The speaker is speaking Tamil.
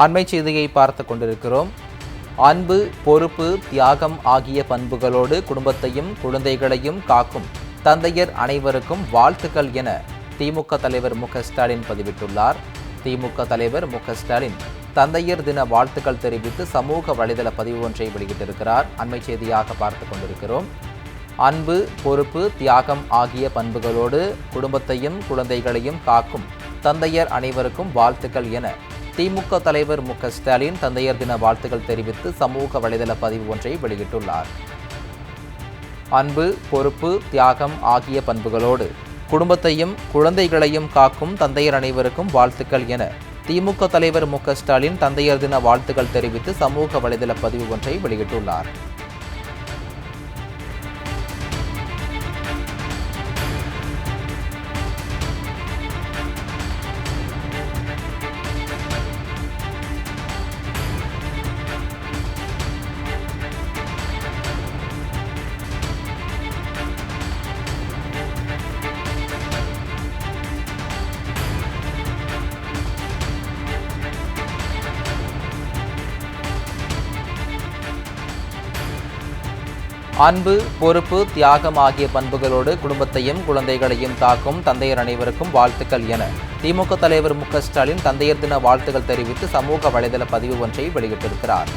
அண்மை செய்தியை பார்த்து கொண்டிருக்கிறோம். அன்பு, பொறுப்பு, தியாகம் ஆகிய பண்புகளோடு குடும்பத்தையும் குழந்தைகளையும் காக்கும் தந்தையர் அனைவருக்கும் வாழ்த்துக்கள் என திமுக தலைவர் மு.க.ஸ்டாலின் பதிவிட்டுள்ளார். திமுக தலைவர் மு.க.ஸ்டாலின் தந்தையர் தின வாழ்த்துக்கள் தெரிவித்து சமூக வலைதள பதிவு ஒன்றை வெளியிட்டிருக்கிறார். அண்மை செய்தியாக பார்த்து கொண்டிருக்கிறோம். அன்பு, பொறுப்பு, தியாகம் ஆகிய பண்புகளோடு குடும்பத்தையும் குழந்தைகளையும் காக்கும் தந்தையர் அனைவருக்கும் வாழ்த்துக்கள் என திமுக தலைவர் மு.க.ஸ்டாலின் தந்தையர் தின வாழ்த்துக்கள் தெரிவித்து சமூக வலைதள பதிவு ஒன்றை வெளியிட்டுள்ளார். அன்பு, பொறுப்பு, தியாகம் ஆகிய பண்புகளோடு குடும்பத்தையும் குழந்தைகளையும் காக்கும் தந்தையர் அனைவருக்கும் வாழ்த்துக்கள் என திமுக தலைவர் மு.க.ஸ்டாலின் தந்தையர் தின வாழ்த்துக்கள் தெரிவித்து சமூக வலைதள பதிவு ஒன்றை வெளியிட்டுள்ளார். அன்பு, பொறுப்பு, தியாகம் ஆகிய பண்புகளோடு குடும்பத்தையும் குழந்தைகளையும் காக்கும் தந்தையர் அனைவருக்கும் வாழ்த்துக்கள் என திமுக தலைவர் மு.க.ஸ்டாலின் தந்தையர் தின வாழ்த்துக்கள் தெரிவித்து சமூக வலைதள பதிவு ஒன்றை வெளியிட்டிருக்கிறார்.